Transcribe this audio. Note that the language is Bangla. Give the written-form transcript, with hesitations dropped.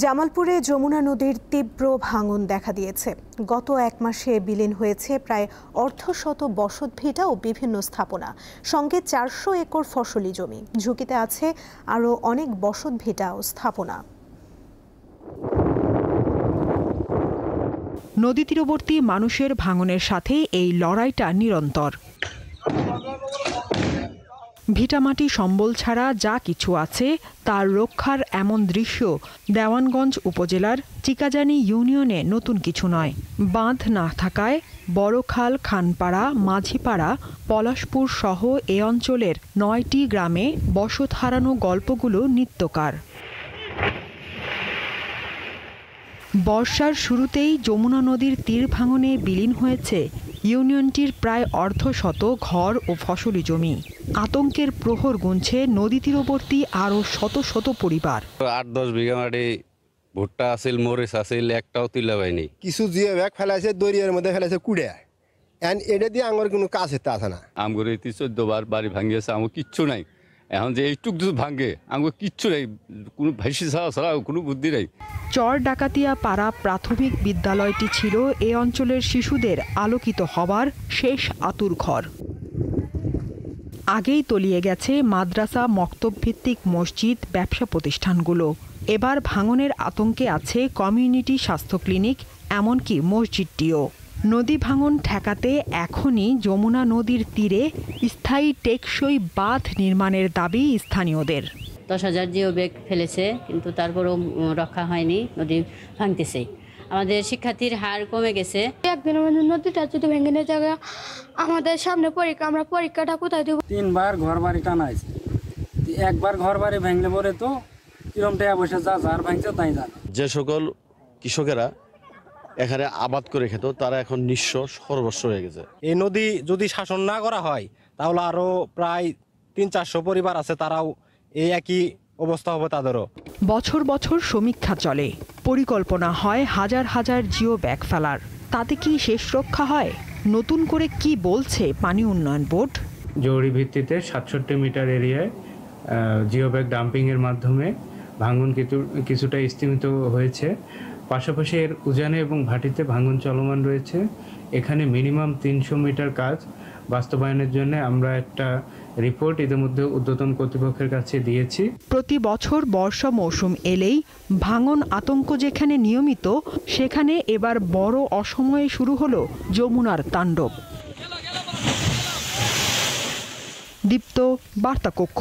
জামালপুরে যমুনা নদীর তীব্র ভাঙন দেখা দিয়েছে। গত এক মাসে বিলীন হয়েছে প্রায় অর্ধশত বসতভিটা ও বিভিন্ন স্থাপনা, সঙ্গে 400 একর ফসলি জমি। ঝুঁকিতে আছে আরও অনেক বসতভিটা ও স্থাপনা। নদী তীরবর্তী মানুষের ভাঙনের সাথে এই লড়াইটা নিরন্তর। ভিটামাটি সম্বল ছাড়া যা কিছু আছে তার রক্ষার এমন দৃশ্য দেওয়ানগঞ্জ উপজেলার চিকাজানি ইউনিয়নে নতুন কিছু নয়। বাঁধ না থাকায় বড়খাল, খানপাড়া, মাঝিপাড়া, পলাশপুর সহ এ অঞ্চলের 9টি গ্রামে বসত হারানো গল্পগুলো নিত্যকার। বর্ষার শুরুতেই যমুনা নদীর তীর ভাঙনে বিলীন হয়েছে ইউনিয়নটির প্রায় অর্ধশত ঘর ও ফসলি জমি। আতঙ্কের প্রহর গুনছে নদী তীরবর্তী আরও শত শত পরিবার। 8-10 বিঘা মাটি ভুট্টা আছিল, মরিচ আছিল, একটাও তুলা পাইনি। কিছু জিও ব্যাগ ফেলাইছে, দরিয়ার মধ্যে ফেলাইছে কুড়ে, এটা দিয়ে আমার কোনো কাজ হতে আসে না। আমগরে 14 বার বাড়ি ভাঙিয়েছে, আমার কিচ্ছু নাই। এখন যে এইটুক যদি ভাঙে আমার কিচ্ছু নাই, কোনো ভাইসি ছাড়া কোনো বুদ্ধি নাই। চর ডাকাতিয়া পাড়া প্রাথমিক বিদ্যালয়টি ছিল এ অঞ্চলের শিশুদের আলোকিত হবার শেষ আতুর ঘর। আগেই তলিয়ে গেছে মাদ্রাসা, মক্তব ভিত্তিক মসজিদ, ব্যবসা প্রতিষ্ঠানগুলো। এবার ভাঙনের আতঙ্কে আছে কমিউনিটি স্বাস্থ্য ক্লিনিক, এমনকি মসজিদটিও। নদী ভাঙন ঠেকাতে এখনই যমুনা নদীর তীরে স্থায়ী টেকসই বাঁধ নির্মাণের দাবি স্থানীয়দের। 10,000 জিও ব্যাগ ফেলেছে, কিন্তু তারপরও রক্ষা হয়নি, নদী ভাঙতেছে। আমাদের শিক্ষার্থীর হার কমে গেছে। একদিনের মধ্যে নদীটা যদি ভেঙে নিয়ে যায়, আমাদের সামনে পরীক্ষা, আমরা পরীক্ষাটা কোথায় দেব? 3 বার ঘর বাড়ি টানাইছে, একবার ঘর বাড়ি ভেঙলে পরে তো কিরম টাকা পয়সা যা যার ভাঙছে তাই জানে। যে সকল কৃষকেরা এখানে আবাদ করে খেত তারা এখন নিঃস্ব, সর্বস্ব হয়ে গেছে। এই নদী যদি শাসন না করা হয় তাহলে আরো প্রায় 300-400 পরিবার আছে, তারাও এই একই অবস্থা হবে তাদেরও। বছর বছর সমীক্ষা চলে, পরিকল্পনা হয় হাজার হাজার জিও ব্যাগ ফেলার। তাতে কি শেষ রক্ষা হয়? নতুন করে কি বলছে পানি উন্নয়ন বোর্ড? জরুরি ভিত্তিতে 67 মিটার এরিয়ায় জিও ব্যাগ ডাম্পিংয়ের মাধ্যমে ভাঙন কিছুটা স্থিমিত হয়েছে। পাশাপাশি এর উজানে এবং ভাটিতে ভাঙন চলমান রয়েছে। এখানে মিনিমাম 300 মিটার কাজ বাস্তবায়নের জন্য আমরা একটা রিপোর্ট ইতিমধ্যে ঊর্ধ্বতন কর্তৃপক্ষের কাছে দিয়েছি। প্রতি বছর বর্ষা মৌসুম এলেই ভাঙন আতঙ্ক যেখানে নিয়মিত, সেখানে এবার বড় অসময়ে শুরু হলো যমুনার তাণ্ডব। দীপ্ত, বার্তা কক্ষ।